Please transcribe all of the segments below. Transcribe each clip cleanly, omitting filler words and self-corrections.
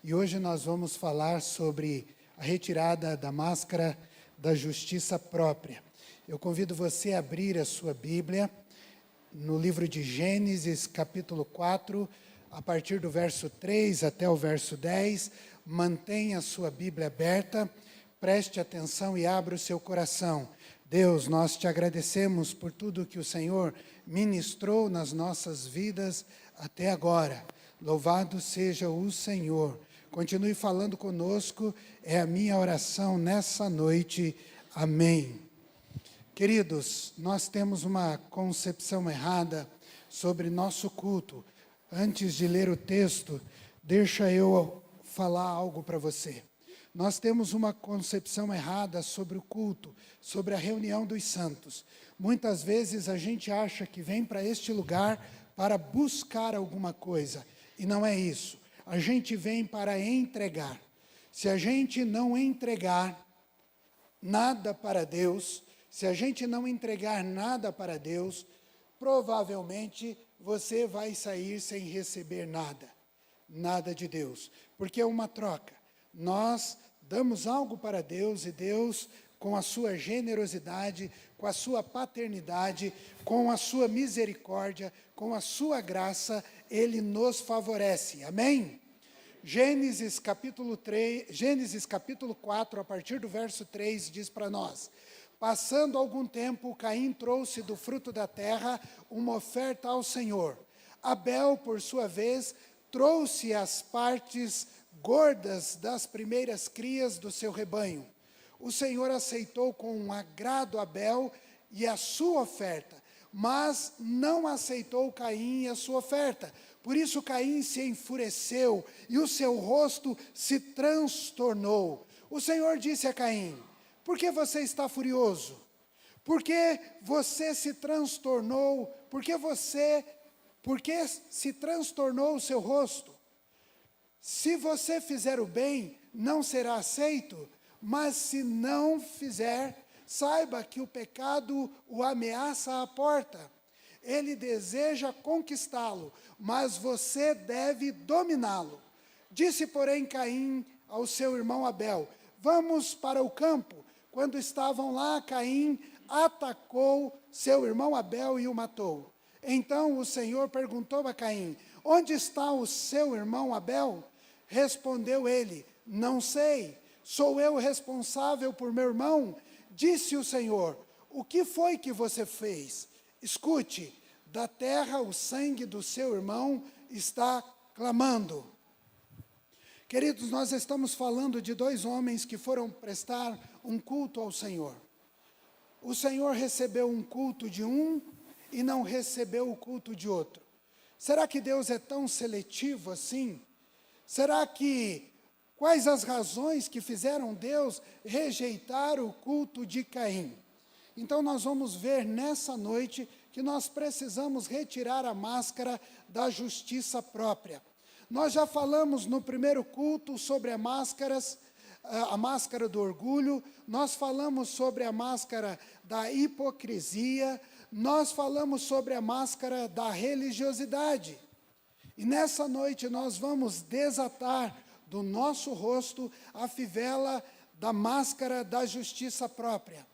e hoje nós vamos falar sobre a retirada da máscara da justiça própria. Eu convido você a abrir a sua Bíblia no livro de Gênesis, capítulo 4, a partir do verso 3 até o verso 10. Mantenha a sua Bíblia aberta, preste atenção e abra o seu coração. Deus, nós te agradecemos por tudo que o Senhor ministrou nas nossas vidas até agora. Louvado seja o Senhor. Continue falando conosco, é a minha oração nessa noite. Amém. Queridos, nós temos uma concepção errada sobre nosso culto. Antes de ler o texto, deixa eu falar algo para você. Nós temos uma concepção errada sobre o culto, sobre a reunião dos santos. Muitas vezes a gente acha que vem para este lugar para buscar alguma coisa, e não é isso. A gente vem para entregar. Se a gente não entregar nada para Deus, se a gente não entregar nada para Deus, provavelmente você vai sair sem receber nada de Deus, porque é uma troca. Nós damos algo para Deus e Deus, com a sua generosidade, com a sua paternidade, com a sua misericórdia, com a sua graça, Ele nos favorece. Amém? Gênesis capítulo 4, a partir do verso 3, diz para nós: passando algum tempo, Caim trouxe do fruto da terra uma oferta ao Senhor. Abel, por sua vez, trouxe as partes gordas das primeiras crias do seu rebanho. O Senhor aceitou com agrado Abel e a sua oferta, mas não aceitou Caim e a sua oferta. Por isso Caim se enfureceu e o seu rosto se transtornou. O Senhor disse a Caim: por que você está furioso? Por que você se transtornou? Por que se transtornou o seu rosto? Se você fizer o bem, não será aceito, mas se não fizer, saiba que o pecado o ameaça à porta. Ele deseja conquistá-lo, mas você deve dominá-lo. Disse, porém, Caim ao seu irmão Abel: vamos para o campo. Quando estavam lá, Caim atacou seu irmão Abel e o matou. Então o Senhor perguntou a Caim: onde está o seu irmão Abel? Respondeu ele: não sei, sou eu responsável por meu irmão? Disse o Senhor: o que foi que você fez? Escute, da terra o sangue do seu irmão está clamando. Queridos, nós estamos falando de dois homens que foram prestar um culto ao Senhor. O Senhor recebeu um culto de um e não recebeu o culto de outro. Será que Deus é tão seletivo assim? Quais as razões que fizeram Deus rejeitar o culto de Caim? Então nós vamos ver nessa noite que nós precisamos retirar a máscara da justiça própria. Nós já falamos no primeiro culto sobre a máscara do orgulho, nós falamos sobre a máscara da hipocrisia, nós falamos sobre a máscara da religiosidade. E nessa noite nós vamos desatar do nosso rosto a fivela da máscara da justiça própria.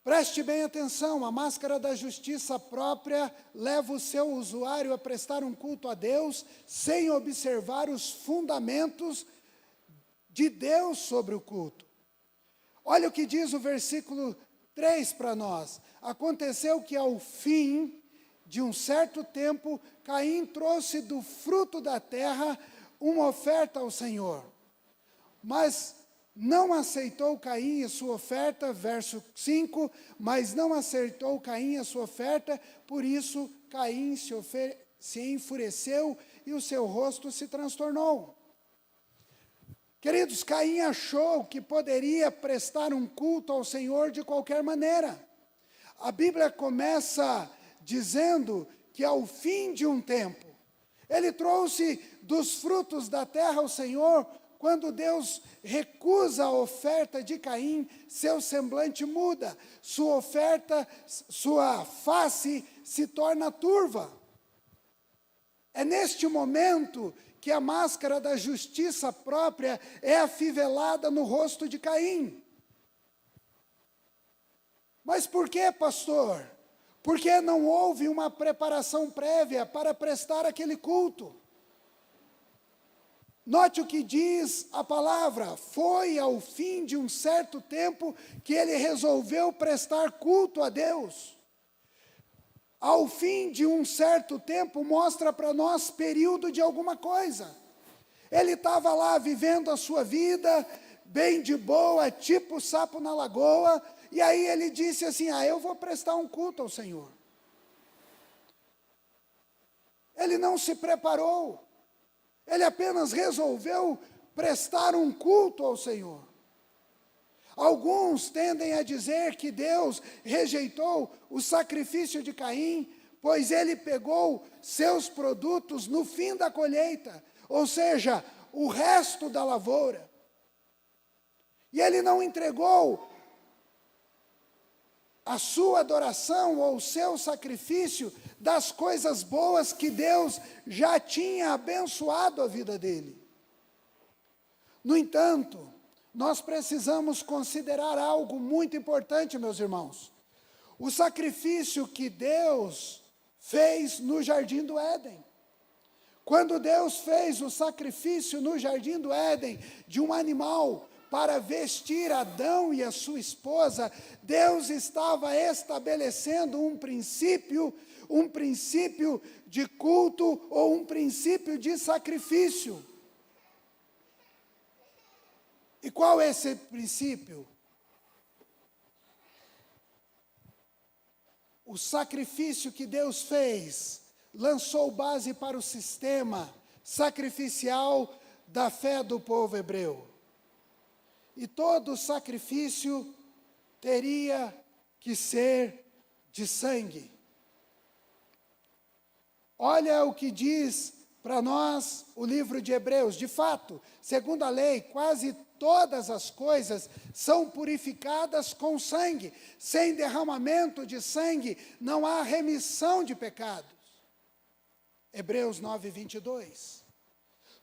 Preste bem atenção, a máscara da justiça própria leva o seu usuário a prestar um culto a Deus sem observar os fundamentos de Deus sobre o culto. Olha o que diz o versículo 3 para nós. Aconteceu que ao fim de um certo tempo, Caim trouxe do fruto da terra uma oferta ao Senhor. Mas não aceitou Caim a sua oferta, verso 5, mas não aceitou Caim a sua oferta, por isso Caim se enfureceu e o seu rosto se transtornou. Queridos, Caim achou que poderia prestar um culto ao Senhor de qualquer maneira. A Bíblia começa dizendo que ao fim de um tempo, ele trouxe dos frutos da terra ao Senhor. Quando Deus recusa a oferta de Caim, seu semblante muda, sua face se torna turva. É neste momento que a máscara da justiça própria é afivelada no rosto de Caim. Mas por que, pastor? Porque não houve uma preparação prévia para prestar aquele culto. Note o que diz a palavra: foi ao fim de um certo tempo que ele resolveu prestar culto a Deus. Ao fim de um certo tempo mostra para nós período de alguma coisa. Ele estava lá vivendo a sua vida, bem de boa, tipo sapo na lagoa, e aí ele disse assim: eu vou prestar um culto ao Senhor. Ele não se preparou, ele apenas resolveu prestar um culto ao Senhor. Alguns tendem a dizer que Deus rejeitou o sacrifício de Caim, pois ele pegou seus produtos no fim da colheita, ou seja, o resto da lavoura. E ele não entregou a sua adoração ou o seu sacrifício das coisas boas que Deus já tinha abençoado a vida dele. No entanto, nós precisamos considerar algo muito importante, meus irmãos. O sacrifício que Deus fez no Jardim do Éden. Quando Deus fez o sacrifício no Jardim do Éden de um animal para vestir Adão e a sua esposa, Deus estava estabelecendo um princípio de culto ou um princípio de sacrifício. E qual é esse princípio? O sacrifício que Deus fez lançou base para o sistema sacrificial da fé do povo hebreu. E todo sacrifício teria que ser de sangue. Olha o que diz para nós o livro de Hebreus. De fato, segundo a lei, quase todas as coisas são purificadas com sangue. Sem derramamento de sangue não há remissão de pecados. Hebreus 9, 22.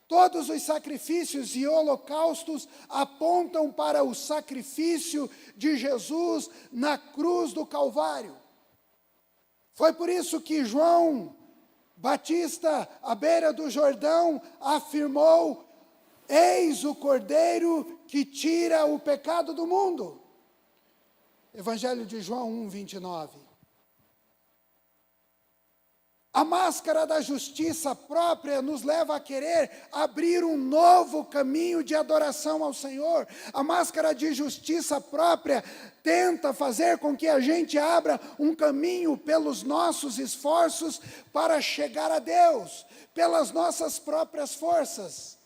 Todos os sacrifícios e holocaustos apontam para o sacrifício de Jesus na cruz do Calvário. Foi por isso que João Batista, à beira do Jordão, afirmou: eis o Cordeiro que tira o pecado do mundo. Evangelho de João 1, 29. A máscara da justiça própria nos leva a querer abrir um novo caminho de adoração ao Senhor. A máscara de justiça própria tenta fazer com que a gente abra um caminho pelos nossos esforços para chegar a Deus, pelas nossas próprias forças.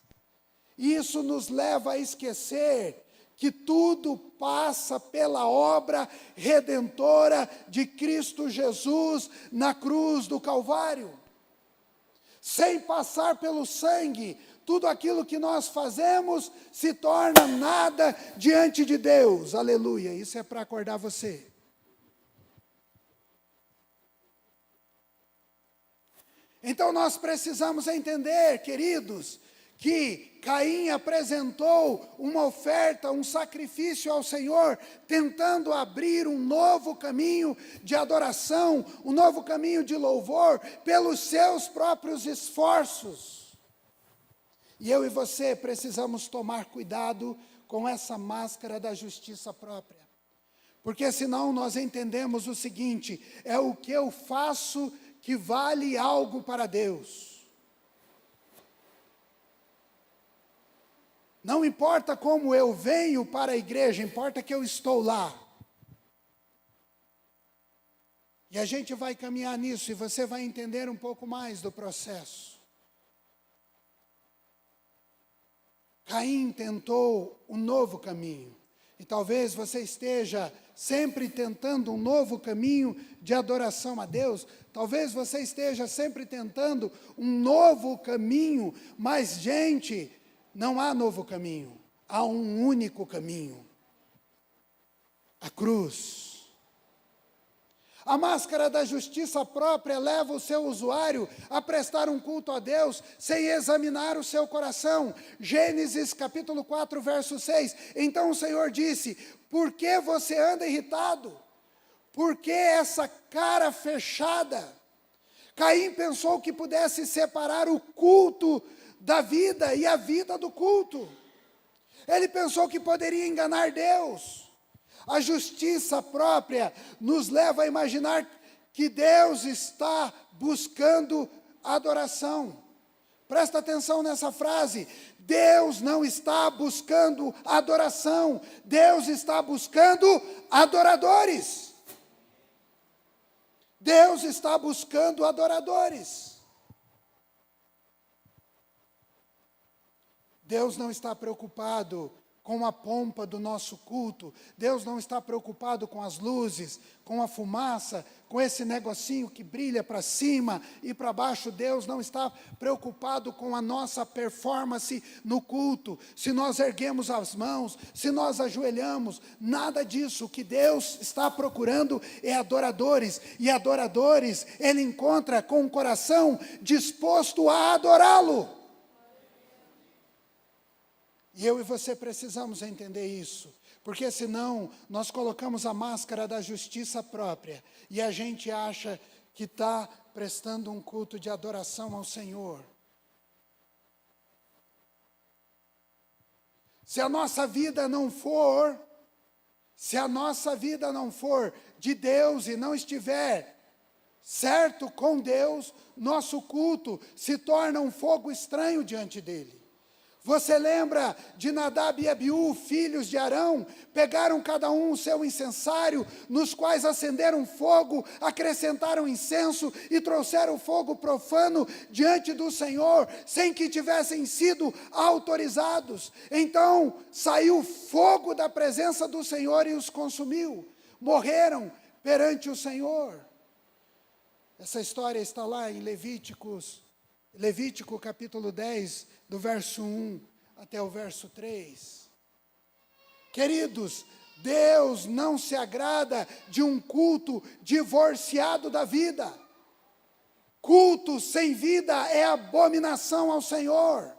E isso nos leva a esquecer que tudo passa pela obra redentora de Cristo Jesus na cruz do Calvário. Sem passar pelo sangue, tudo aquilo que nós fazemos se torna nada diante de Deus. Aleluia, isso é para acordar você. Então nós precisamos entender, queridos, que Caim apresentou uma oferta, um sacrifício ao Senhor, tentando abrir um novo caminho de adoração, um novo caminho de louvor, pelos seus próprios esforços. E eu e você precisamos tomar cuidado com essa máscara da justiça própria. Porque senão nós entendemos o seguinte: é o que eu faço que vale algo para Deus. Não importa como eu venho para a igreja, importa que eu estou lá. E a gente vai caminhar nisso e você vai entender um pouco mais do processo. Caim tentou um novo caminho. E talvez você esteja sempre tentando um novo caminho de adoração a Deus. Talvez você esteja sempre tentando um novo caminho, mas, gente, não há novo caminho, há um único caminho: a cruz. A máscara da justiça própria leva o seu usuário a prestar um culto a Deus sem examinar o seu coração. Gênesis capítulo 4, verso 6. Então o Senhor disse: por que você anda irritado? Por que essa cara fechada? Caim pensou que pudesse separar o culto da vida e a vida do culto. Ele pensou que poderia enganar Deus. A justiça própria nos leva a imaginar que Deus está buscando adoração. Presta atenção nessa frase. Deus não está buscando adoração. Deus está buscando adoradores. Deus está buscando adoradores. Deus não está preocupado com a pompa do nosso culto. Deus não está preocupado com as luzes, com a fumaça, com esse negocinho que brilha para cima e para baixo. Deus não está preocupado com a nossa performance no culto. Se nós erguemos as mãos, se nós ajoelhamos, nada disso. O que Deus está procurando é adoradores. E adoradores Ele encontra com um coração disposto a adorá-lo. E eu e você precisamos entender isso, porque senão nós colocamos a máscara da justiça própria e a gente acha que está prestando um culto de adoração ao Senhor. Se a nossa vida não for de Deus e não estiver certo com Deus, nosso culto se torna um fogo estranho diante dele. Você lembra de Nadab e Abiú, filhos de Arão? Pegaram cada um o seu incensário, nos quais acenderam fogo, acrescentaram incenso e trouxeram fogo profano diante do Senhor, sem que tivessem sido autorizados. Então saiu fogo da presença do Senhor e os consumiu. Morreram perante o Senhor. Essa história está lá em Levítico capítulo 10, do verso 1 até o verso 3. Queridos, Deus não se agrada de um culto divorciado da vida. Culto sem vida é abominação ao Senhor.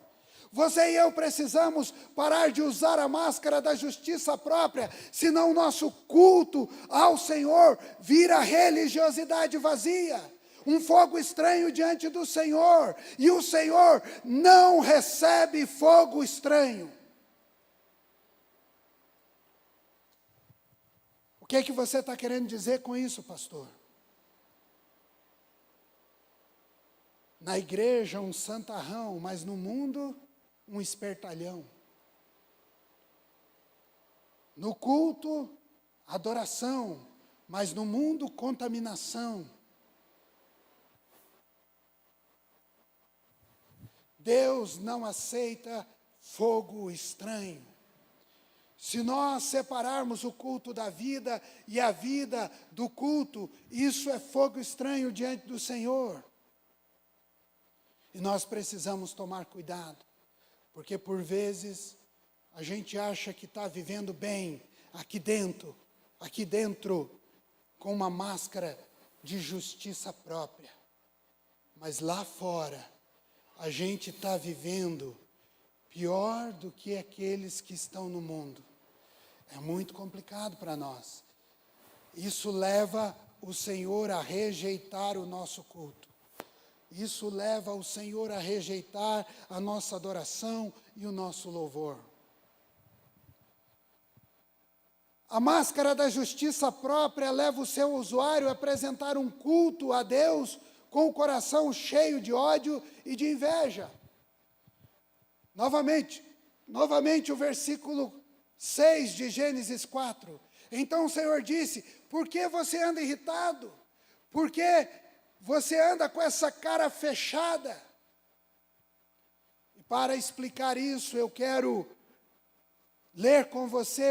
Você e eu precisamos parar de usar a máscara da justiça própria, senão o nosso culto ao Senhor vira religiosidade vazia. Um fogo estranho diante do Senhor, e o Senhor não recebe fogo estranho. O que é que você está querendo dizer com isso, pastor? Na igreja um santarrão, mas no mundo um espertalhão. No culto, adoração, mas no mundo contaminação. Deus não aceita fogo estranho. Se nós separarmos o culto da vida e a vida do culto, isso é fogo estranho diante do Senhor. E nós precisamos tomar cuidado, porque por vezes a gente acha que está vivendo bem aqui dentro, com uma máscara de justiça própria. Mas lá fora, a gente está vivendo pior do que aqueles que estão no mundo. É muito complicado para nós. Isso leva o Senhor a rejeitar o nosso culto. Isso leva o Senhor a rejeitar a nossa adoração e o nosso louvor. A máscara da justiça própria leva o seu usuário a apresentar um culto a Deus com o coração cheio de ódio e de inveja. Novamente o versículo 6 de Gênesis 4. Então o Senhor disse: por que você anda irritado? Por que você anda com essa cara fechada? E para explicar isso, eu quero ler com você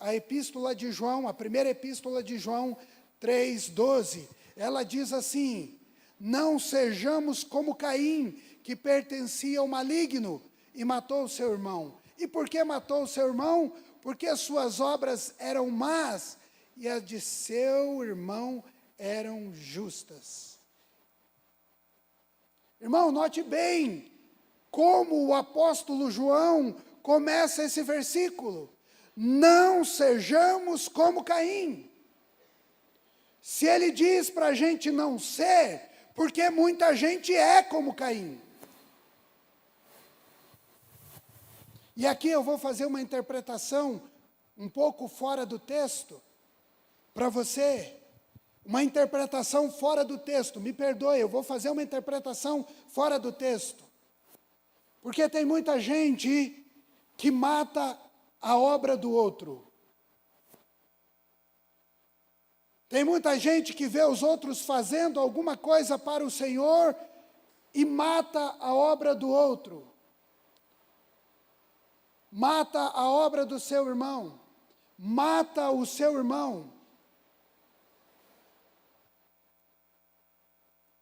a epístola de João, a primeira epístola de João 3:12. Ela diz assim: não sejamos como Caim, que pertencia ao maligno e matou o seu irmão. E por que matou o seu irmão? Porque as suas obras eram más e as de seu irmão eram justas. Irmão, note bem como o apóstolo João começa esse versículo. Não sejamos como Caim. Se ele diz para a gente não ser, porque muita gente é como Caim. E aqui eu vou fazer uma interpretação um pouco fora do texto, para você. Uma interpretação fora do texto. Me perdoe, eu vou fazer uma interpretação fora do texto. Porque tem muita gente que mata a obra do outro. Tem muita gente que vê os outros fazendo alguma coisa para o Senhor e mata a obra do outro. Mata a obra do seu irmão. Mata o seu irmão.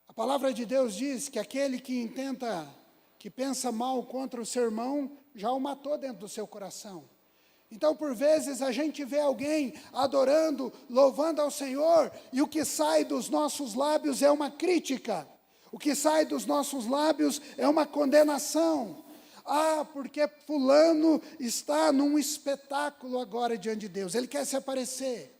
A palavra de Deus diz que aquele que pensa mal contra o seu irmão, já o matou dentro do seu coração. Então, por vezes, a gente vê alguém adorando, louvando ao Senhor, e o que sai dos nossos lábios é uma crítica. O que sai dos nossos lábios é uma condenação. Ah, porque fulano está num espetáculo agora diante de Deus, ele quer se aparecer.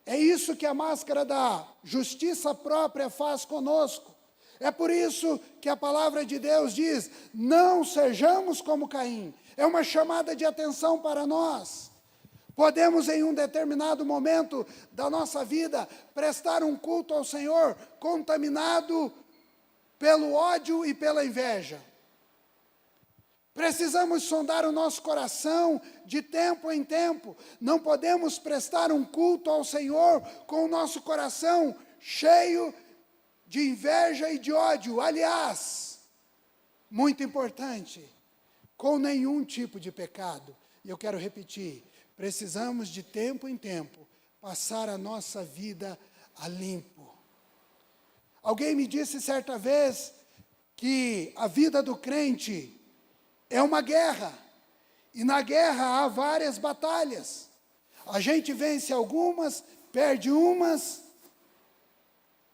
É isso que a máscara da justiça própria faz conosco. É por isso que a palavra de Deus diz, não sejamos como Caim. É uma chamada de atenção para nós. Podemos em um determinado momento da nossa vida prestar um culto ao Senhor contaminado pelo ódio e pela inveja. Precisamos sondar o nosso coração de tempo em tempo. Não podemos prestar um culto ao Senhor com o nosso coração cheio de inveja e de ódio. Aliás, muito importante, com nenhum tipo de pecado. E eu quero repetir, precisamos de tempo em tempo passar a nossa vida a limpo. Alguém me disse certa vez que a vida do crente é uma guerra, e na guerra há várias batalhas. A gente vence algumas, perde umas,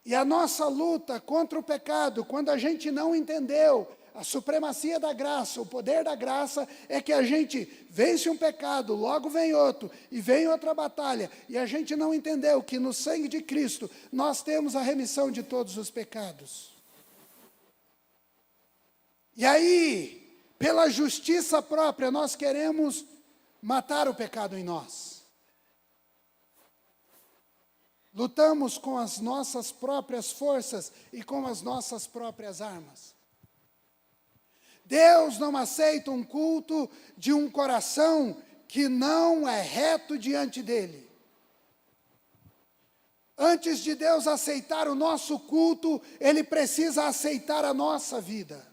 e a nossa luta contra o pecado, quando a gente não entendeu a supremacia da graça, o poder da graça, é que a gente vence um pecado, logo vem outro, e vem outra batalha, e a gente não entendeu que no sangue de Cristo nós temos a remissão de todos os pecados. E aí, pela justiça própria, nós queremos matar o pecado em nós. Lutamos com as nossas próprias forças e com as nossas próprias armas. Deus não aceita um culto de um coração que não é reto diante dele. Antes de Deus aceitar o nosso culto, Ele precisa aceitar a nossa vida.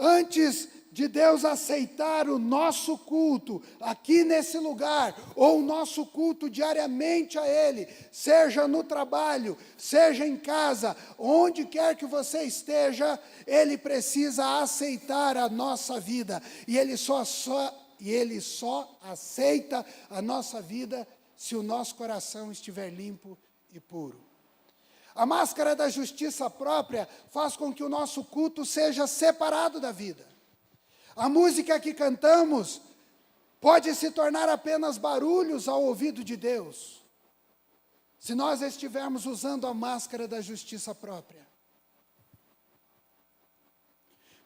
Antes de Deus aceitar o nosso culto aqui nesse lugar, ou o nosso culto diariamente a Ele, seja no trabalho, seja em casa, onde quer que você esteja, Ele precisa aceitar a nossa vida. E Ele só aceita a nossa vida se o nosso coração estiver limpo e puro. A máscara da justiça própria faz com que o nosso culto seja separado da vida. A música que cantamos pode se tornar apenas barulhos ao ouvido de Deus, se nós estivermos usando a máscara da justiça própria.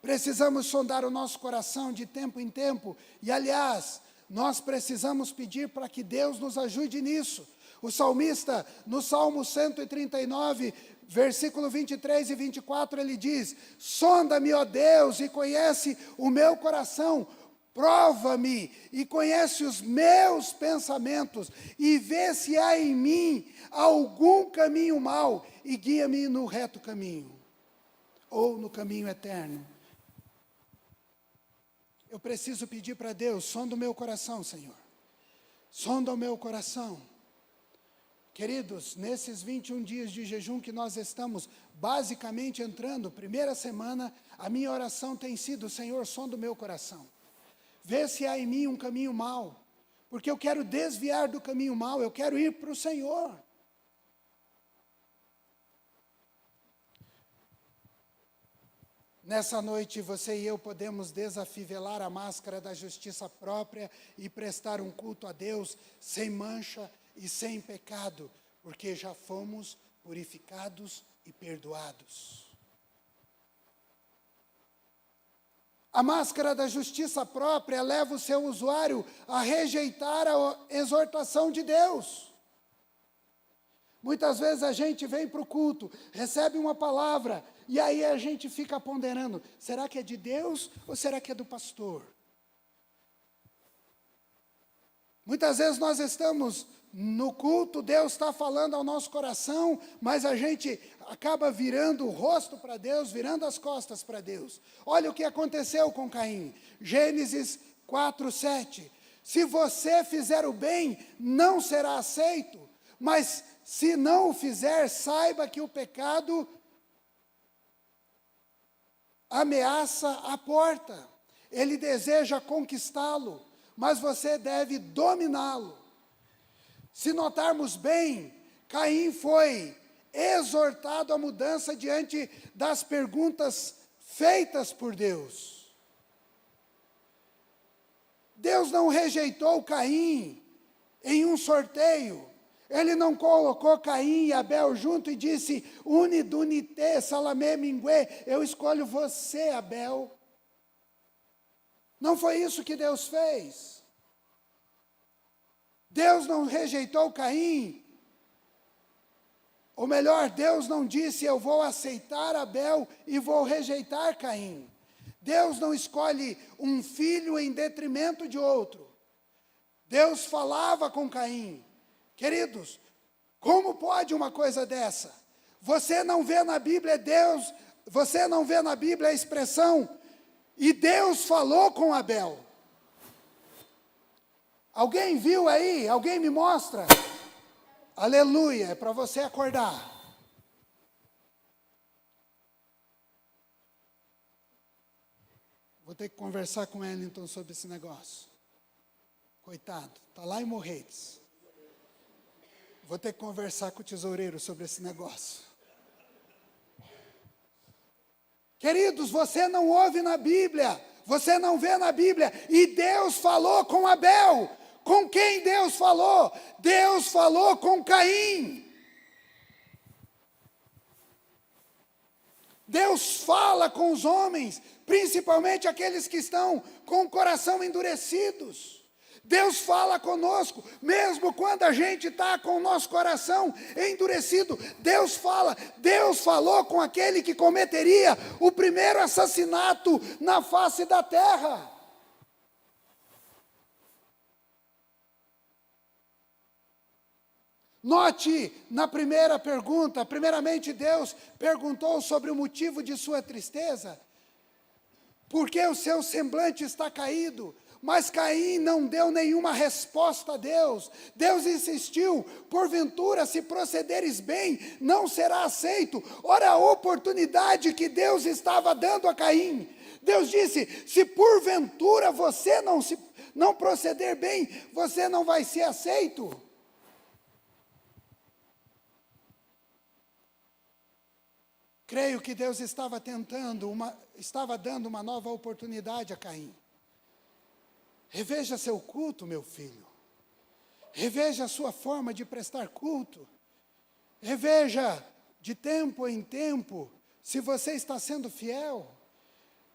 Precisamos sondar o nosso coração de tempo em tempo, e aliás, nós precisamos pedir para que Deus nos ajude nisso. O salmista, no Salmo 139, versículo 23 e 24, ele diz, sonda-me, ó Deus, e conhece o meu coração, prova-me e conhece os meus pensamentos, e vê se há em mim algum caminho mau, e guia-me no reto caminho, ou no caminho eterno. Eu preciso pedir para Deus, sonda o meu coração, Senhor, sonda o meu coração. Queridos, nesses 21 dias de jejum que nós estamos basicamente entrando, primeira semana, a minha oração tem sido, Senhor, sonda o meu coração. Vê se há em mim um caminho mau, porque eu quero desviar do caminho mau, eu quero ir para o Senhor. Nessa noite, você e eu podemos desafivelar a máscara da justiça própria e prestar um culto a Deus sem mancha e sem pecado, porque já fomos purificados e perdoados. A máscara da justiça própria leva o seu usuário a rejeitar a exortação de Deus. Muitas vezes a gente vem para o culto, recebe uma palavra, e aí a gente fica ponderando, será que é de Deus ou será que é do pastor? Muitas vezes nós estamos no culto, Deus está falando ao nosso coração, mas a gente acaba virando o rosto para Deus, virando as costas para Deus. Olha o que aconteceu com Caim, Gênesis 4:7. Se você fizer o bem, não será aceito, mas se não o fizer, saiba que o pecado ameaça a porta. Ele deseja conquistá-lo, mas você deve dominá-lo. Se notarmos bem, Caim foi exortado à mudança diante das perguntas feitas por Deus. Deus não rejeitou Caim em um sorteio. Ele não colocou Caim e Abel junto e disse, unidunite, salamé, mingue, eu escolho você, Abel. Não foi isso que Deus fez. Deus não rejeitou Caim. Ou melhor, Deus não disse, eu vou aceitar Abel e vou rejeitar Caim. Deus não escolhe um filho em detrimento de outro. Deus falava com Caim. Queridos, como pode uma coisa dessa? Você não vê na Bíblia Deus, você não vê na Bíblia a expressão, e Deus falou com Abel. Alguém viu aí? Alguém me mostra? Aleluia, é para você acordar. Vou ter que conversar com Wellington sobre esse negócio. Coitado, está lá em Morretes. Vou ter que conversar com o tesoureiro sobre esse negócio. Queridos, você não ouve na Bíblia, você não vê na Bíblia, e Deus falou com Abel. Com quem Deus falou? Deus falou com Caim. Deus fala com os homens, principalmente aqueles que estão com o coração endurecidos. Deus fala conosco, mesmo quando a gente está com o nosso coração endurecido. Deus fala, Deus falou com aquele que cometeria o primeiro assassinato na face da terra. Note na primeira pergunta, primeiramente Deus perguntou sobre o motivo de sua tristeza. Por que o seu semblante está caído? Mas Caim não deu nenhuma resposta a Deus. Deus insistiu, porventura, se procederes bem, não será aceito. Ora, a oportunidade que Deus estava dando a Caim. Deus disse, se porventura você não proceder bem, você não vai ser aceito. Creio que Deus estava dando uma nova oportunidade a Caim. Reveja seu culto, meu filho. Reveja a sua forma de prestar culto. Reveja de tempo em tempo se você está sendo fiel.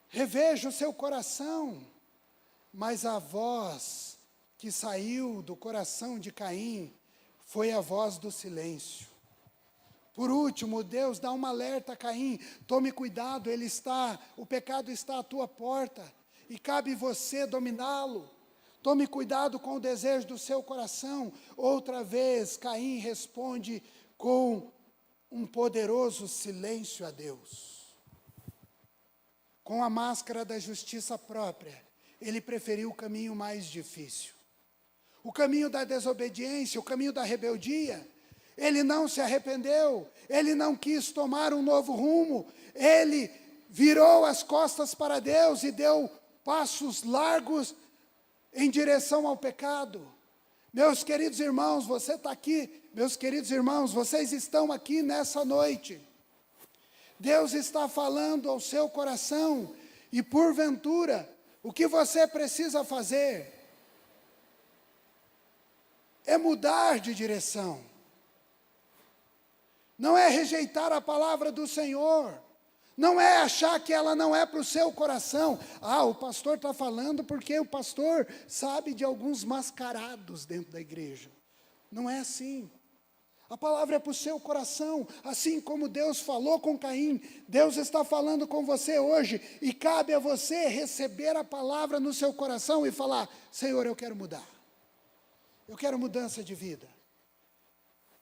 Reveja o seu coração. Mas a voz que saiu do coração de Caim foi a voz do silêncio. Por último, Deus dá um alerta a Caim. Tome cuidado, o pecado está à tua porta. E cabe você dominá-lo. Tome cuidado com o desejo do seu coração. Outra vez, Caim responde com um poderoso silêncio a Deus. Com a máscara da justiça própria, ele preferiu o caminho mais difícil. O caminho da desobediência, o caminho da rebeldia. Ele não se arrependeu, ele não quis tomar um novo rumo. Ele virou as costas para Deus e deu passos largos em direção ao pecado. Meus queridos irmãos, você está aqui, meus queridos irmãos, vocês estão aqui nessa noite. Deus está falando ao seu coração, e porventura, o que você precisa fazer é mudar de direção. Não é rejeitar a palavra do Senhor. Não é achar que ela não é para o seu coração. Ah, o pastor está falando porque o pastor sabe de alguns mascarados dentro da igreja. Não é assim. A palavra é para o seu coração. Assim como Deus falou com Caim, Deus está falando com você hoje. E cabe a você receber a palavra no seu coração e falar: Senhor, eu quero mudar. Eu quero mudança de vida.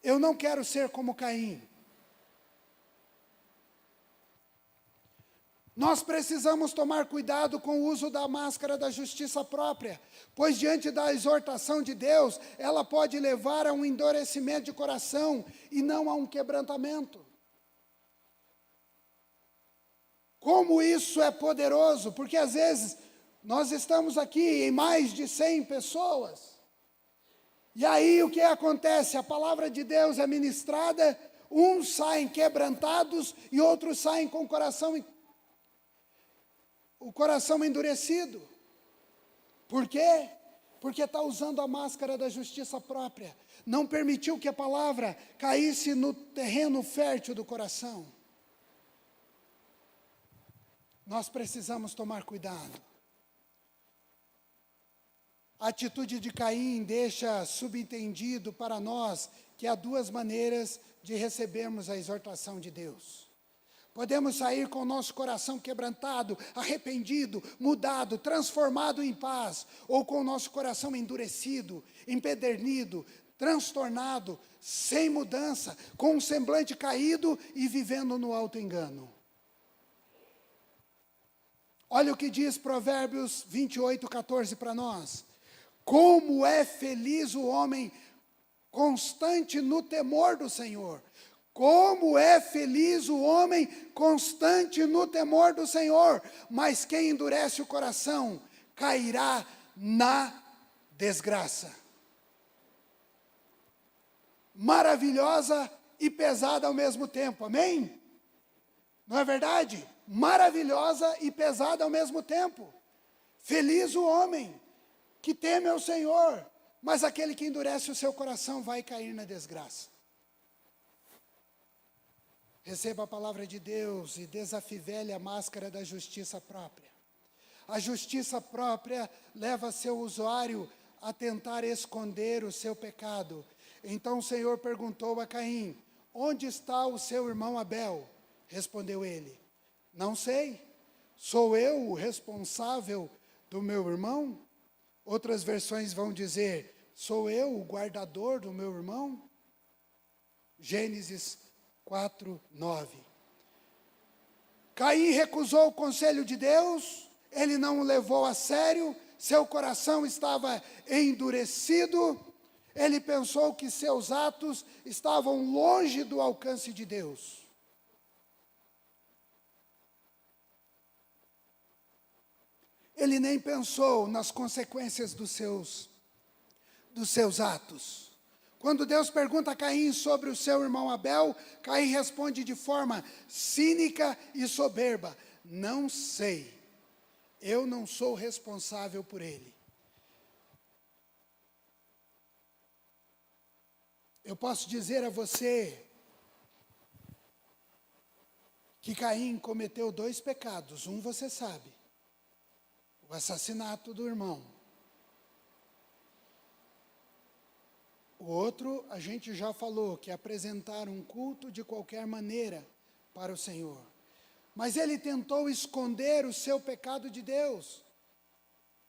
Eu não quero ser como Caim. Nós precisamos tomar cuidado com o uso da máscara da justiça própria, pois diante da exortação de Deus, ela pode levar a um endurecimento de coração e não a um quebrantamento. Como isso é poderoso, porque às vezes nós estamos aqui em mais de 100 pessoas, e aí o que acontece? A palavra de Deus é ministrada, uns saem quebrantados e outros saem com o coração endurecido. Por quê? Porque está usando a máscara da justiça própria. Não permitiu que a palavra caísse no terreno fértil do coração. Nós precisamos tomar cuidado. A atitude de Caim deixa subentendido para nós que há duas maneiras de recebermos a exortação de Deus. Podemos sair com o nosso coração quebrantado, arrependido, mudado, transformado em paz, ou com o nosso coração endurecido, empedernido, transtornado, sem mudança, com um semblante caído e vivendo no auto-engano. Olha o que diz Provérbios 28:14 para nós. Como é feliz o homem constante no temor do Senhor. Como é feliz o homem constante no temor do Senhor. Mas quem endurece o coração cairá na desgraça. Maravilhosa e pesada ao mesmo tempo, amém? Não é verdade? Maravilhosa e pesada ao mesmo tempo. Feliz o homem que teme ao Senhor, mas aquele que endurece o seu coração vai cair na desgraça. Receba a palavra de Deus e desafivele a máscara da justiça própria. A justiça própria leva seu usuário a tentar esconder o seu pecado. Então o Senhor perguntou a Caim: onde está o seu irmão Abel? Respondeu ele: não sei. Sou eu o responsável do meu irmão? Outras versões vão dizer: sou eu o guardador do meu irmão? Gênesis 4:9. Caim recusou o conselho de Deus, ele não o levou a sério, seu coração estava endurecido, ele pensou que seus atos estavam longe do alcance de Deus. Ele nem pensou nas consequências dos seus atos. Quando Deus pergunta a Caim sobre o seu irmão Abel, Caim responde de forma cínica e soberba: não sei, eu não sou responsável por ele. Eu posso dizer a você que Caim cometeu 2 pecados. Um você sabe: o assassinato do irmão. O outro, a gente já falou, que é apresentar um culto de qualquer maneira para o Senhor. Mas ele tentou esconder o seu pecado de Deus.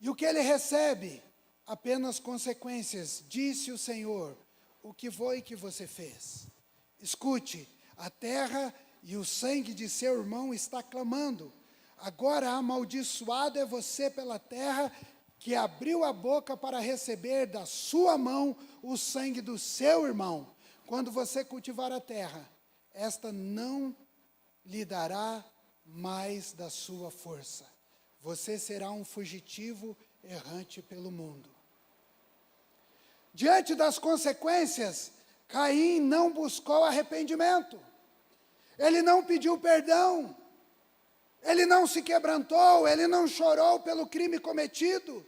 E o que ele recebe? Apenas consequências. Disse o Senhor: o que foi que você fez? Escute, a terra e o sangue de seu irmão está clamando. Agora amaldiçoado é você pela terra, que abriu a boca para receber da sua mão o sangue do seu irmão. Quando você cultivar a terra, esta não lhe dará mais da sua força. Você será um fugitivo errante pelo mundo. Diante das consequências, Caim não buscou arrependimento. Ele não pediu perdão. Ele não se quebrantou, ele não chorou pelo crime cometido.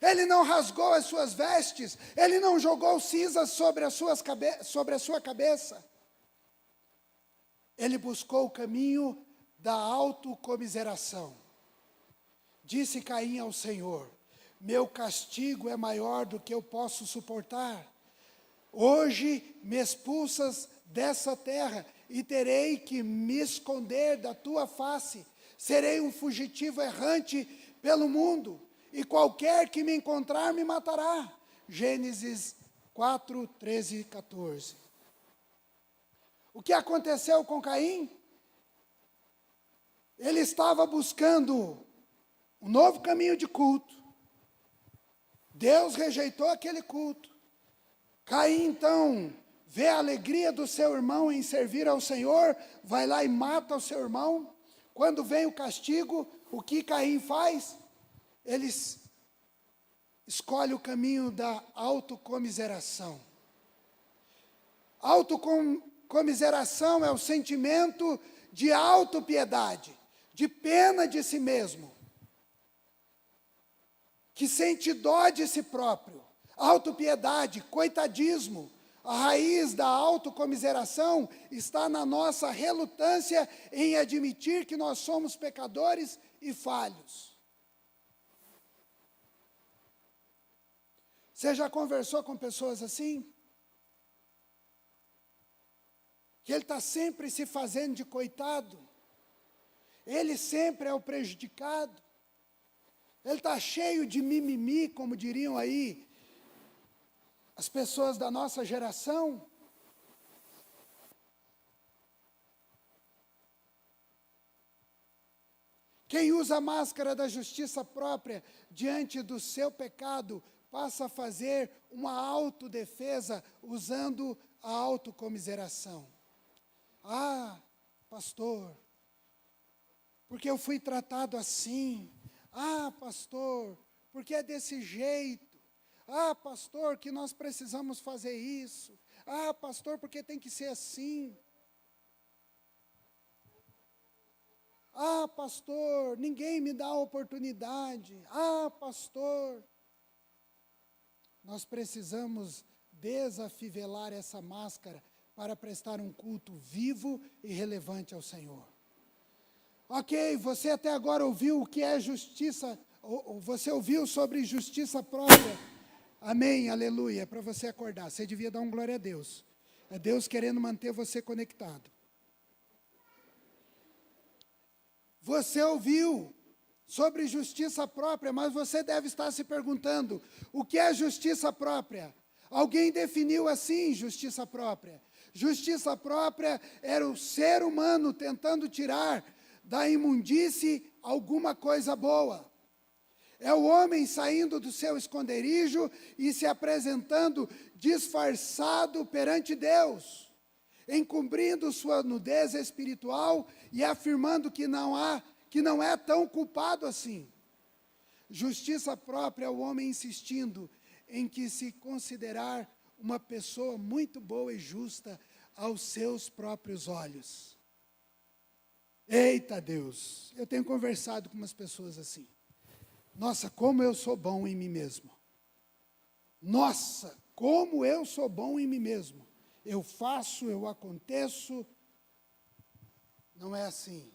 Ele não rasgou as suas vestes, ele não jogou cinzas sobre a sua cabeça. Ele buscou o caminho da autocomiseração. Disse Caim ao Senhor: meu castigo é maior do que eu posso suportar. Hoje me expulsas dessa terra e terei que me esconder da tua face. Serei um fugitivo errante pelo mundo, e qualquer que me encontrar me matará. Gênesis 4, 13 e 14. O que aconteceu com Caim? Ele estava buscando um novo caminho de culto. Deus rejeitou aquele culto. Caim, então, vê a alegria do seu irmão em servir ao Senhor, vai lá e mata o seu irmão. Quando vem o castigo, o que Caim faz? Ele escolhe o caminho da autocomiseração. Autocomiseração é o sentimento de autopiedade, de pena de si mesmo, que sente dó de si próprio. Autopiedade, coitadismo. A raiz da autocomiseração está na nossa relutância em admitir que nós somos pecadores e falhos. Você já conversou com pessoas assim? Que ele está sempre se fazendo de coitado. Ele sempre é o prejudicado. Ele está cheio de mimimi, como diriam aí as pessoas da nossa geração. Quem usa a máscara da justiça própria diante do seu pecado, passa a fazer uma autodefesa usando a autocomiseração. Ah, pastor, porque eu fui tratado assim. Ah, pastor, porque é desse jeito. Ah, pastor, que nós precisamos fazer isso. Ah, pastor, porque tem que ser assim. Ah, pastor, ninguém me dá a oportunidade. Ah, pastor. Nós precisamos desafivelar essa máscara para prestar um culto vivo e relevante ao Senhor. Ok, você até agora ouviu o que é justiça, você ouviu sobre justiça própria. Amém, aleluia, é para você acordar. Você devia dar um glória a Deus. É Deus querendo manter você conectado. Você ouviu sobre justiça própria, mas você deve estar se perguntando, o que é justiça própria? Alguém definiu assim justiça própria. Justiça própria era o ser humano tentando tirar da imundície alguma coisa boa. É o homem saindo do seu esconderijo e se apresentando disfarçado perante Deus, encobrindo sua nudez espiritual e afirmando que não é tão culpado assim. Justiça própria é o homem insistindo em que se considerar uma pessoa muito boa e justa aos seus próprios olhos. Eita Deus, eu tenho conversado com umas pessoas assim. Nossa, como eu sou bom em mim mesmo. Nossa, como eu sou bom em mim mesmo. Eu faço, eu aconteço. Não é assim.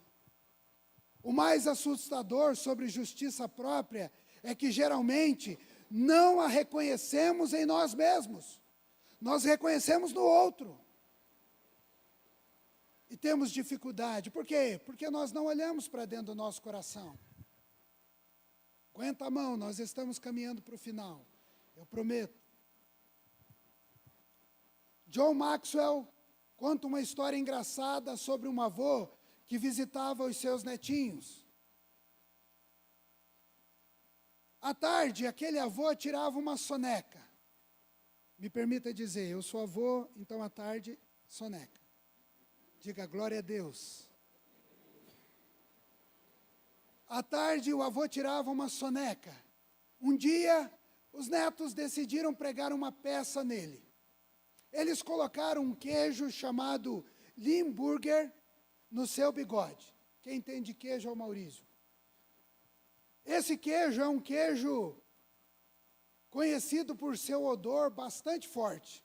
O mais assustador sobre justiça própria é que geralmente não a reconhecemos em nós mesmos. Nós reconhecemos no outro. E temos dificuldade. Por quê? Porque nós não olhamos para dentro do nosso coração. Aguenta a mão, nós estamos caminhando para o final. Eu prometo. John Maxwell conta uma história engraçada sobre um avô que visitava os seus netinhos. À tarde, aquele avô tirava uma soneca. Me permita dizer, eu sou avô, então à tarde, soneca. Diga glória a Deus. À tarde, o avô tirava uma soneca. Um dia, os netos decidiram pregar uma peça nele. Eles colocaram um queijo chamado Limburger no seu bigode. Quem entende queijo é o Maurício. Esse queijo é um queijo conhecido por seu odor bastante forte.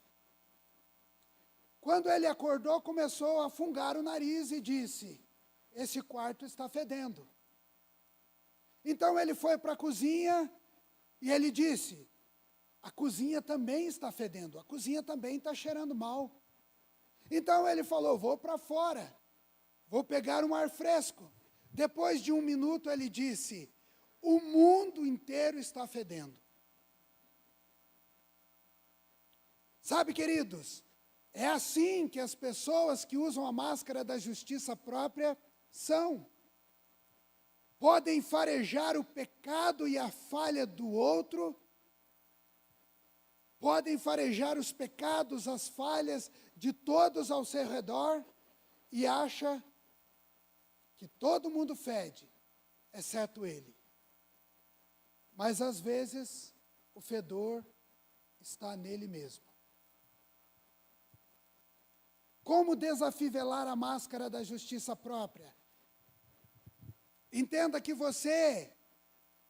Quando ele acordou, começou a fungar o nariz e disse: esse quarto está fedendo. Então ele foi para a cozinha e ele disse: a cozinha também está fedendo, a cozinha também está cheirando mal. Então ele falou: vou para fora, vou pegar um ar fresco. Depois de 1 minuto ele disse: o mundo inteiro está fedendo. Sabe, queridos, é assim que as pessoas que usam a máscara da justiça própria são. Podem farejar o pecado e a falha do outro, podem farejar os pecados, as falhas de todos ao seu redor e acha que todo mundo fede, exceto ele. Mas às vezes o fedor está nele mesmo. Como desafivelar a máscara da justiça própria? Entenda que você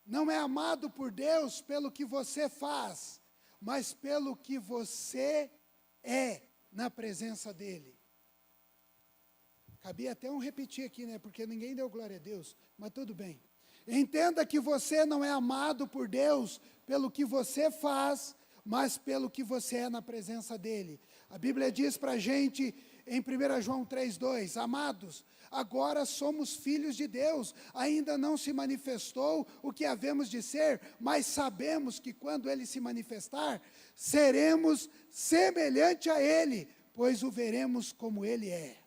não é amado por Deus pelo que você faz, mas pelo que você é na presença dEle. Cabia até repetir aqui, né? Porque ninguém deu glória a Deus, mas tudo bem. Entenda que você não é amado por Deus pelo que você faz, mas pelo que você é na presença dEle. A Bíblia diz para a gente em 1 João 3,2, amados, agora somos filhos de Deus, ainda não se manifestou o que havemos de ser, mas sabemos que quando Ele se manifestar, seremos semelhante a Ele, pois o veremos como Ele é.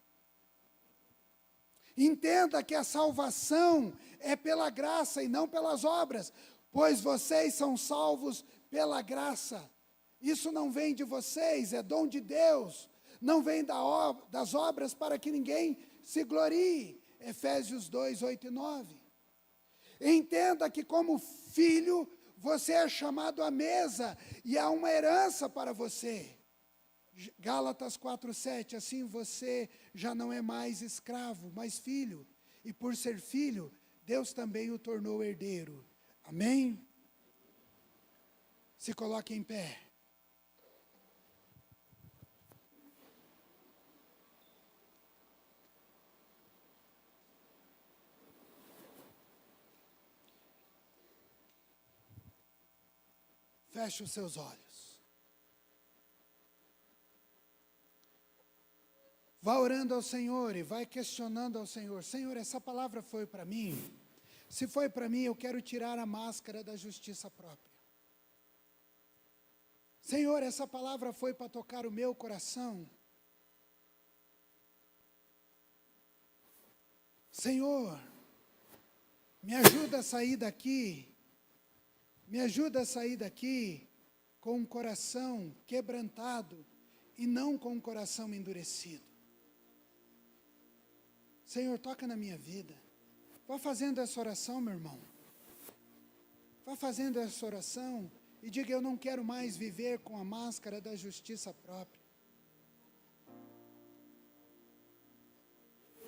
Entenda que a salvação é pela graça e não pelas obras, pois vocês são salvos pela graça. Isso não vem de vocês, é dom de Deus. Não vem das obras para que ninguém se glorie. Efésios 2, 8 e 9. Entenda que como filho, você é chamado à mesa e há uma herança para você. Gálatas 4, 7, assim você já não é mais escravo, mas filho. E por ser filho, Deus também o tornou herdeiro. Amém? Se coloque em pé. Feche os seus olhos. Vá orando ao Senhor e vai questionando ao Senhor. Senhor, essa palavra foi para mim? Se foi para mim, eu quero tirar a máscara da justiça própria. Senhor, essa palavra foi para tocar o meu coração. Senhor, me ajuda a sair daqui. Me ajuda a sair daqui com um coração quebrantado e não com um coração endurecido. Senhor, toca na minha vida. Vá fazendo essa oração, meu irmão. Vá fazendo essa oração e diga: eu não quero mais viver com a máscara da justiça própria.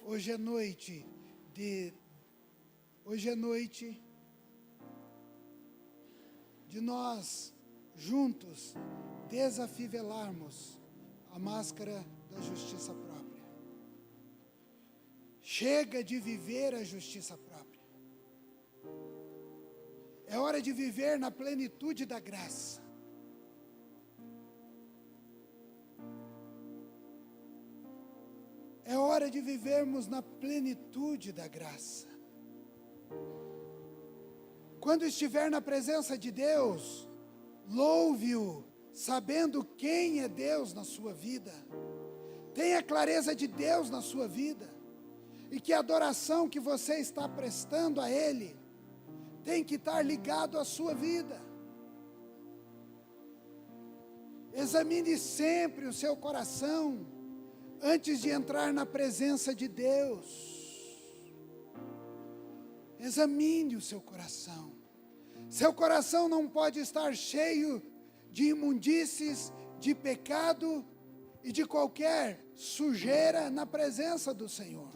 Hoje é noite de nós, juntos, desafivelarmos a máscara da justiça própria. Chega de viver a justiça própria. É hora de viver na plenitude da graça. É hora de vivermos na plenitude da graça. Quando estiver na presença de Deus, louve-o, sabendo quem é Deus na sua vida. Tenha clareza de Deus na sua vida. E que a adoração que você está prestando a Ele tem que estar ligado à sua vida. Examine sempre o seu coração antes de entrar na presença de Deus. Examine o seu coração. Seu coração não pode estar cheio de imundícies, de pecado e de qualquer sujeira na presença do Senhor.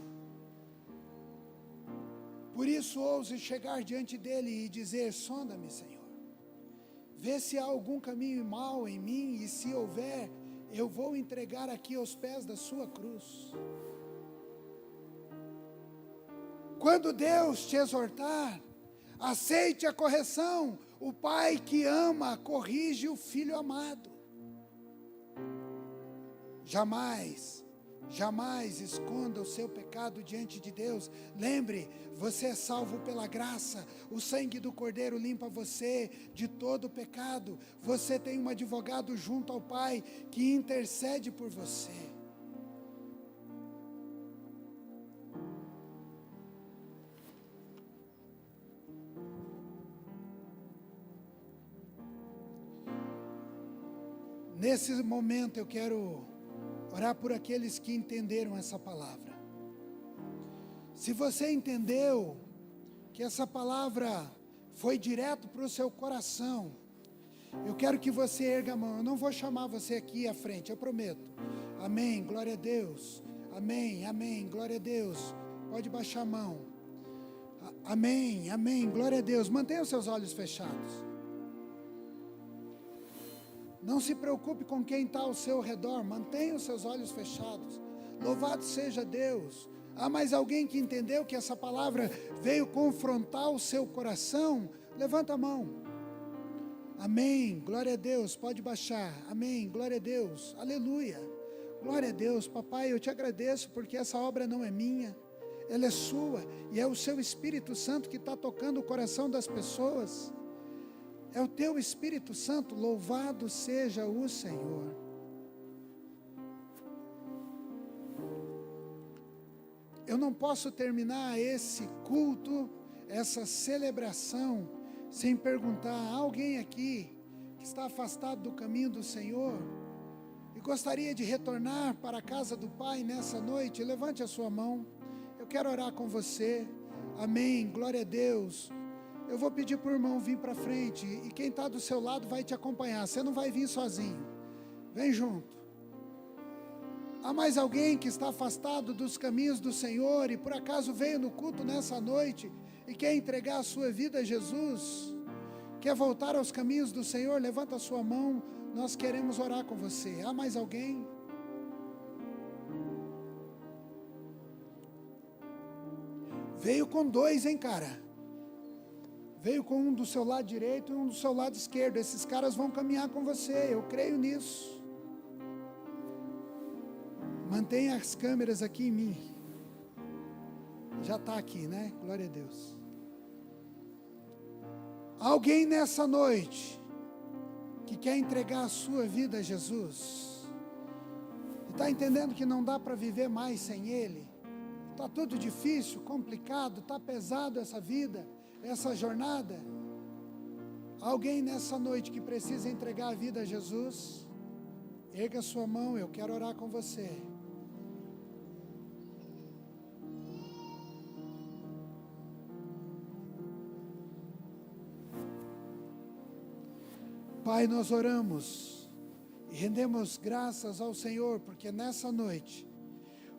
Por isso, ouse chegar diante dele e dizer: sonda-me, Senhor. Vê se há algum caminho mau em mim, e se houver, eu vou entregar aqui aos pés da sua cruz. Quando Deus te exortar, aceite a correção. O pai que ama, corrige o filho amado. Jamais esconda o seu pecado diante de Deus. Lembre, você é salvo pela graça. O sangue do Cordeiro limpa você de todo pecado. Você tem um advogado junto ao Pai que intercede por você. Nesse momento eu quero orar por aqueles que entenderam essa palavra. Se você entendeu que essa palavra foi direto para o seu coração, eu quero que você erga a mão. Eu não vou chamar você aqui à frente, eu prometo. Amém, glória a Deus. Amém, amém, glória a Deus. Pode baixar a mão. Amém, amém, glória a Deus. Mantenha os seus olhos fechados. Não se preocupe com quem está ao seu redor, mantenha os seus olhos fechados. Louvado seja Deus. Há mais alguém que entendeu que essa palavra veio confrontar o seu coração? Levanta a mão. Amém, glória a Deus, pode baixar. Amém, glória a Deus, aleluia. Glória a Deus, papai, eu te agradeço porque essa obra não é minha, ela é sua, e é o seu Espírito Santo que está tocando o coração das pessoas. É o teu Espírito Santo, louvado seja o Senhor. Eu não posso terminar esse culto, essa celebração, sem perguntar a alguém aqui que está afastado do caminho do Senhor e gostaria de retornar para a casa do Pai nessa noite. Levante a sua mão, eu quero orar com você. Amém, glória a Deus. Eu vou pedir para o irmão vir para frente, e quem está do seu lado vai te acompanhar, você não vai vir sozinho, vem junto. Há mais alguém que está afastado dos caminhos do Senhor, e por acaso veio no culto nessa noite, e quer entregar a sua vida a Jesus, quer voltar aos caminhos do Senhor? Levanta a sua mão, nós queremos orar com você. Há mais alguém? Veio com dois, hein, cara? Veio com um do seu lado direito e um do seu lado esquerdo. Esses caras vão caminhar com você, eu creio nisso. Mantenha as câmeras aqui em mim. Já está aqui, né? Glória a Deus. Alguém nessa noite que quer entregar a sua vida a Jesus, está entendendo que não dá para viver mais sem Ele? Está tudo difícil, complicado, está pesado essa vida, essa jornada. Alguém nessa noite que precisa entregar a vida a Jesus? Erga a sua mão, eu quero orar com você. Pai, nós oramos e rendemos graças ao Senhor, porque nessa noite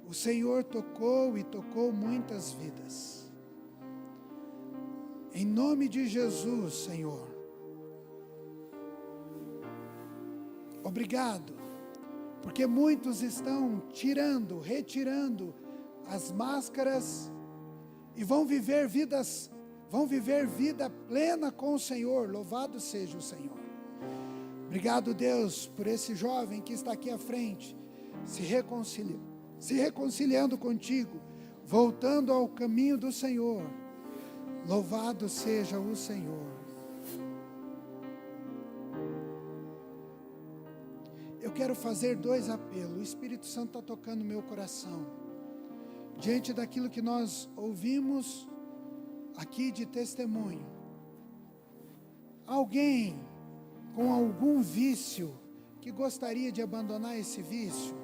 o Senhor tocou e tocou muitas vidas. Em nome de Jesus, Senhor. Obrigado, porque muitos estão retirando as máscaras e vão viver vida plena com o Senhor. Louvado seja o Senhor. Obrigado, Deus, por esse jovem que está aqui à frente, se reconciliando contigo, voltando ao caminho do Senhor. Louvado seja o Senhor. Eu quero fazer 2 apelos. O Espírito Santo está tocando o meu coração. Diante daquilo que nós ouvimos aqui de testemunho. Alguém com algum vício que gostaria de abandonar esse vício,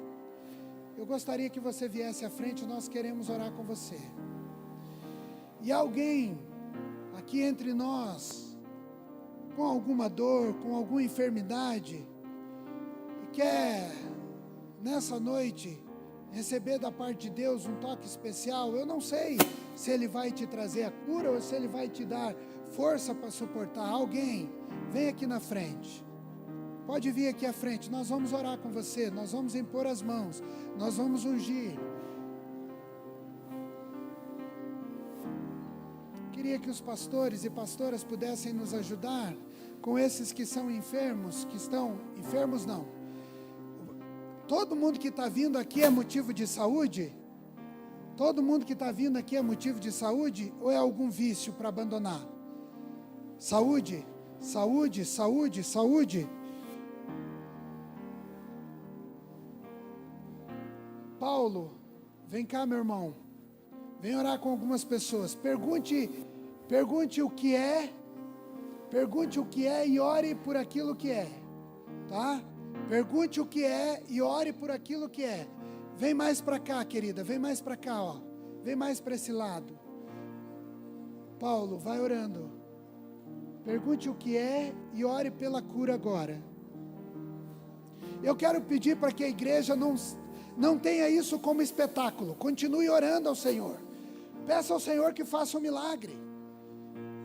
eu gostaria que você viesse à frente, nós queremos orar com você. E alguém aqui entre nós com alguma dor, com alguma enfermidade, e quer, nessa noite, receber da parte de Deus um toque especial, eu não sei se Ele vai te trazer a cura ou se Ele vai te dar força para suportar. Alguém, vem aqui na frente. Pode vir aqui à frente, nós vamos orar com você, nós vamos impor as mãos, nós vamos ungir. Queria que os pastores e pastoras pudessem nos ajudar com esses que são enfermos, não. Todo mundo que está vindo aqui é motivo de saúde? Todo mundo que está vindo aqui é motivo de saúde ou é algum vício para abandonar? Saúde, saúde, saúde, saúde. Paulo, vem cá, meu irmão. Vem orar com algumas pessoas. Pergunte o que é. Pergunte o que é e ore por aquilo que é. Tá? Pergunte o que é e ore por aquilo que é. Vem mais para cá, querida. Vem mais para cá, ó. Vem mais para esse lado. Paulo, vai orando. Pergunte o que é e ore pela cura agora. Eu quero pedir para que a igreja não tenha isso como espetáculo. Continue orando ao Senhor. Peça ao Senhor que faça um milagre.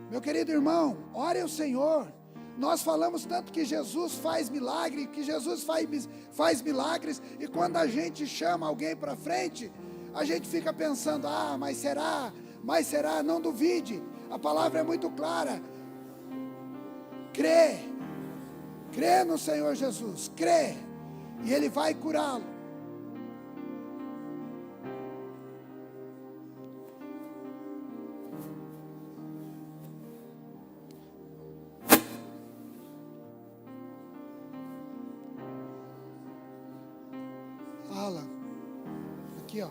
Meu querido irmão, ore ao Senhor. Nós falamos tanto que Jesus faz milagre, que Jesus faz milagres, e quando a gente chama alguém para frente, a gente fica pensando, mas será, não duvide. A palavra é muito clara. Crê no Senhor Jesus, crê, e Ele vai curá-lo. Aqui, ó.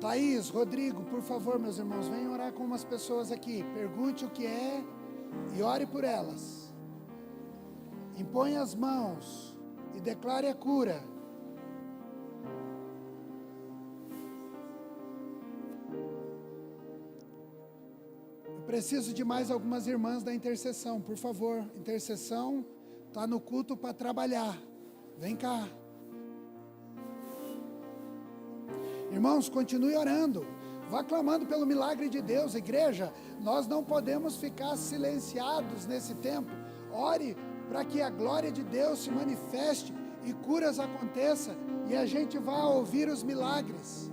Thaís, Rodrigo, por favor, meus irmãos, venham orar com umas pessoas aqui. Pergunte o que é e ore por elas. Impõe as mãos e declare a cura. Eu preciso de mais algumas irmãs da intercessão, por favor. Intercessão está no culto para trabalhar. Vem cá. Irmãos, continue orando. Vá clamando pelo milagre de Deus. Igreja, nós não podemos ficar silenciados nesse tempo. Ore para que a glória de Deus se manifeste e curas aconteçam e a gente vá ouvir os milagres.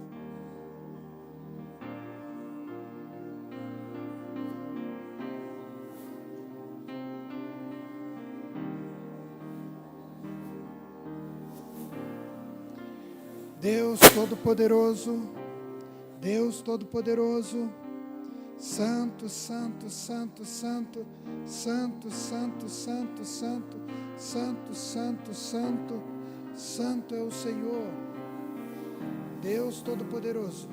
Deus Todo-Poderoso, Santo, Santo, Santo, Santo, Santo, Santo, Santo, Santo, Santo, Santo, Santo, Santo é o Senhor. Deus Todo-Poderoso,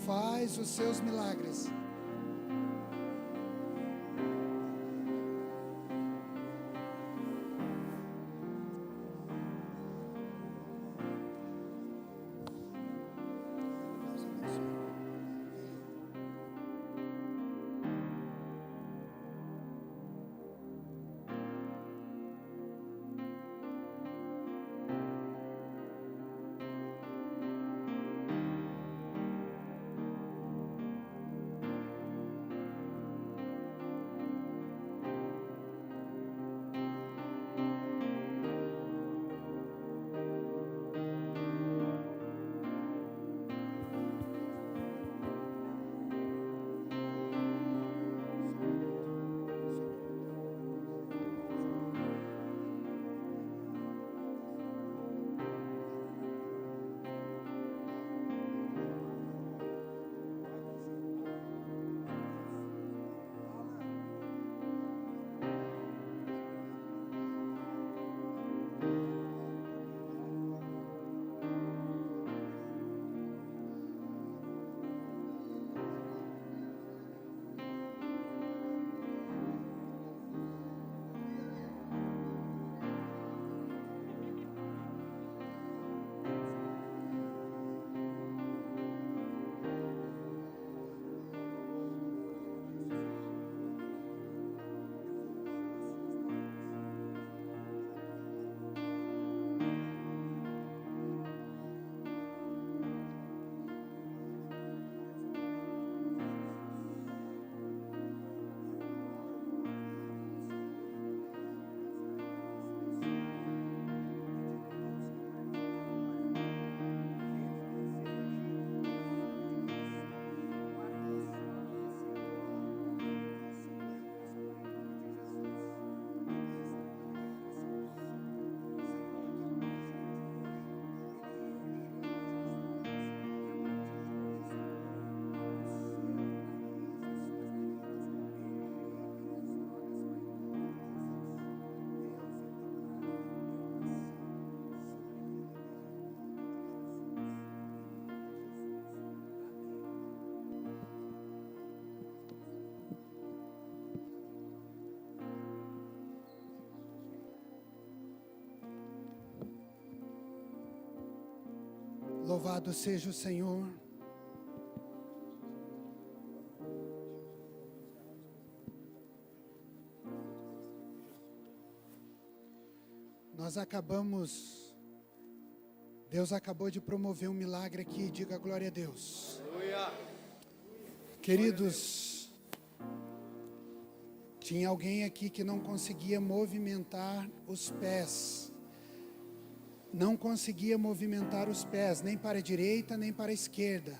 faz os seus milagres. Louvado seja o Senhor. Deus acabou de promover um milagre aqui, diga glória a Deus. Aleluia. Queridos, tinha alguém aqui que não conseguia movimentar os pés. Não conseguia movimentar os pés, nem para a direita, nem para a esquerda.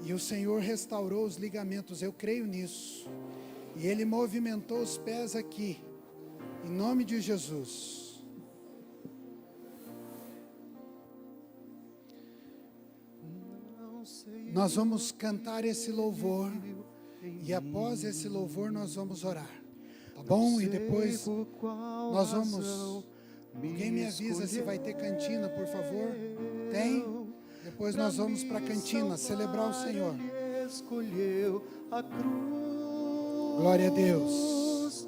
E o Senhor restaurou os ligamentos, eu creio nisso. E Ele movimentou os pés aqui, em nome de Jesus. Nós vamos cantar esse louvor, e após esse louvor nós vamos orar, tá bom? E depois nós vamos... Alguém me avisa se vai ter cantina, por favor? Tem? Depois nós vamos para a cantina, celebrar o Senhor. Glória a Deus.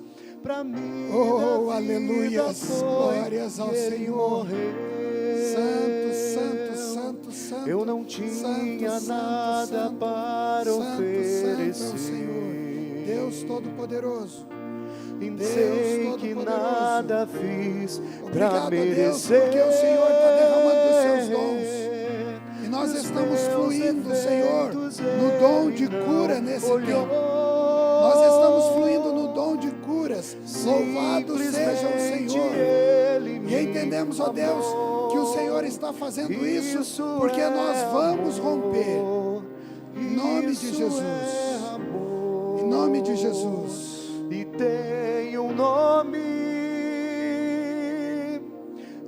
Oh, aleluias, glórias ao Senhor. Santo, santo, santo, santo. Eu não tinha nada para oferecer. Santo, Senhor. Deus Todo-Poderoso. Sei que nada fiz para merecer. Porque o Senhor está derramando os seus dons. E nós estamos fluindo, Senhor, no dom de cura nesse tempo. Nós estamos fluindo no dom de curas. Louvado seja o Senhor. E entendemos, ó Deus, que o Senhor está fazendo isso porque nós vamos romper. Em nome de Jesus. Em nome de Jesus. E tem um nome,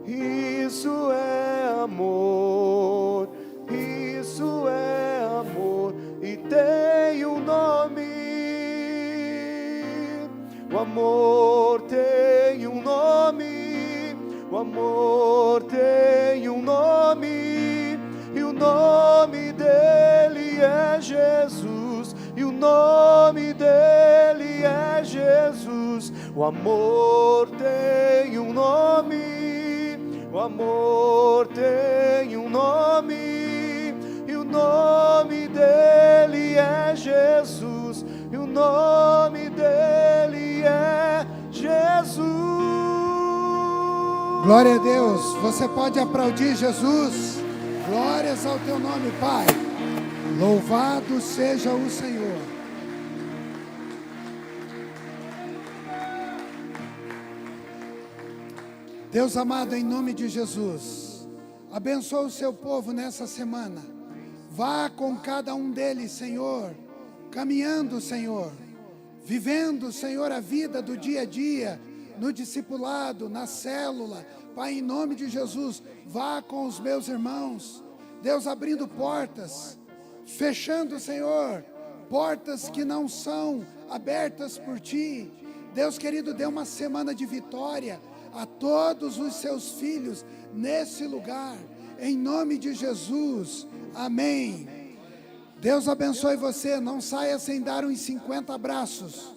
isso é amor, isso é amor. E tem um nome, o amor tem um nome, o amor tem um nome, e o nome dele é Jesus, e o nome dele é Jesus. O amor tem um nome, o amor tem um nome, e o nome dele é Jesus, e o nome dele é Jesus. Glória a Deus. Você pode aplaudir Jesus. Glórias ao teu nome, Pai. Louvado seja o Senhor. Deus amado, em nome de Jesus, abençoa o seu povo nessa semana. Vá com cada um deles, Senhor, caminhando, Senhor, vivendo, Senhor, a vida do dia a dia, no discipulado, na célula. Pai, em nome de Jesus, vá com os meus irmãos. Deus, abrindo portas, fechando, Senhor, portas que não são abertas por Ti. Deus querido, dê uma semana de vitória a todos os seus filhos nesse lugar, em nome de Jesus, amém. Deus abençoe você, não saia sem dar uns 50 abraços.